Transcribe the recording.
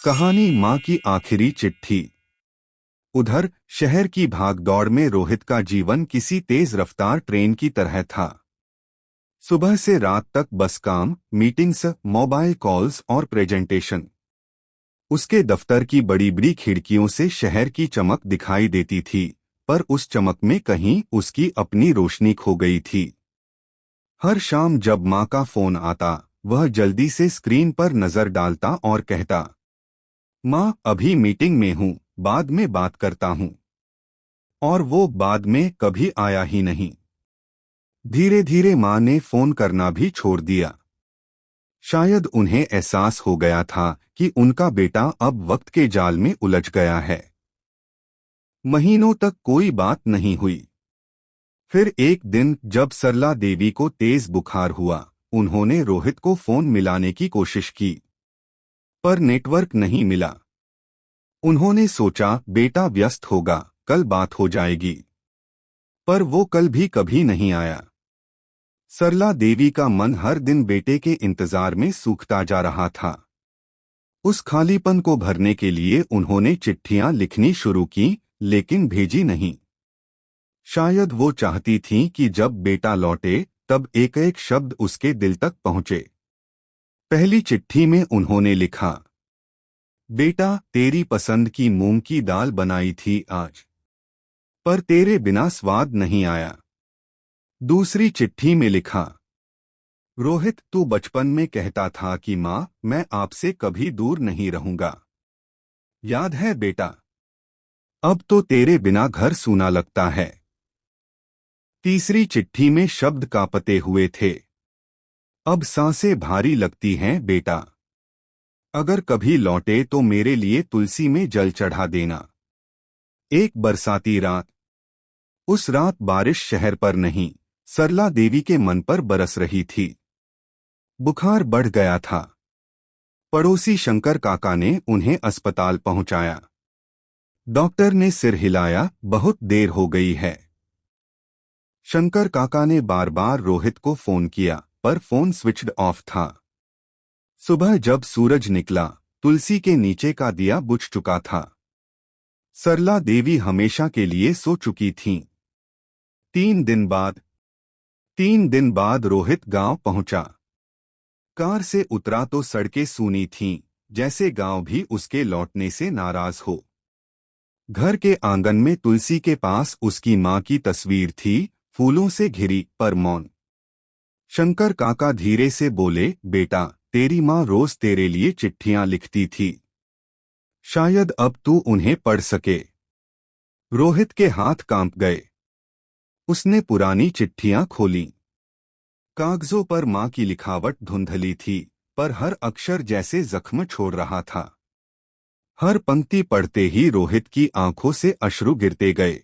कहानी माँ की आखिरी चिट्ठी। उधर शहर की भागदौड़ में रोहित का जीवन किसी तेज रफ्तार ट्रेन की तरह था। सुबह से रात तक बस काम, मीटिंग्स, मोबाइल कॉल्स और प्रेजेंटेशन। उसके दफ्तर की बड़ी बड़ी खिड़कियों से शहर की चमक दिखाई देती थी, पर उस चमक में कहीं उसकी अपनी रोशनी खो गई थी। हर शाम जब माँ का फोन आता, वह जल्दी से स्क्रीन पर नजर डालता और कहता, माँ अभी मीटिंग में हूँ, बाद में बात करता हूँ। और वो बाद में कभी आया ही नहीं। धीरे धीरे माँ ने फोन करना भी छोड़ दिया। शायद उन्हें एहसास हो गया था कि उनका बेटा अब वक्त के जाल में उलझ गया है। महीनों तक कोई बात नहीं हुई। फिर एक दिन जब सरला देवी को तेज बुखार हुआ, उन्होंने रोहित को फोन मिलाने की कोशिश की, पर नेटवर्क नहीं मिला। उन्होंने सोचा बेटा व्यस्त होगा, कल बात हो जाएगी। पर वो कल भी कभी नहीं आया। सरला देवी का मन हर दिन बेटे के इंतजार में सूखता जा रहा था। उस खालीपन को भरने के लिए उन्होंने चिट्ठियां लिखनी शुरू की, लेकिन भेजी नहीं। शायद वो चाहती थीं कि जब बेटा लौटे तब एक एक शब्द उसके दिल तक पहुंचे। पहली चिट्ठी में उन्होंने लिखा, बेटा तेरी पसंद की मूंग की दाल बनाई थी आज, पर तेरे बिना स्वाद नहीं आया। दूसरी चिट्ठी में लिखा, रोहित तू बचपन में कहता था कि माँ मैं आपसे कभी दूर नहीं रहूंगा, याद है बेटा? अब तो तेरे बिना घर सूना लगता है। तीसरी चिट्ठी में शब्द कांपते हुए थे, अब सांसें भारी लगती हैं बेटा। अगर कभी लौटे तो मेरे लिए तुलसी में जल चढ़ा देना। एक बरसाती रात। उस रात बारिश शहर पर नहीं, सरला देवी के मन पर बरस रही थी। बुखार बढ़ गया था। पड़ोसी शंकर काका ने उन्हें अस्पताल पहुंचाया। डॉक्टर ने सिर हिलाया, बहुत देर हो गई है। शंकर काका ने बार बार रोहित को फोन किया, पर फोन स्विच्ड ऑफ था। सुबह जब सूरज निकला, तुलसी के नीचे का दिया बुझ चुका था। सरला देवी हमेशा के लिए सो चुकी थीं। 3 दिन बाद रोहित गांव पहुंचा। कार से उतरा तो सड़कें सूनी थीं, जैसे गांव भी उसके लौटने से नाराज हो। घर के आंगन में तुलसी के पास उसकी माँ की तस्वीर थी, फूलों से घिरी पर मौन। शंकर काका धीरे से बोले, बेटा तेरी माँ रोज तेरे लिए चिट्ठियां लिखती थी, शायद अब तू उन्हें पढ़ सके। रोहित के हाथ कांप गए। उसने पुरानी चिट्ठियां खोलीं। कागजों पर माँ की लिखावट धुंधली थी, पर हर अक्षर जैसे जख्म छोड़ रहा था। हर पंक्ति पढ़ते ही रोहित की आंखों से अश्रु गिरते गए।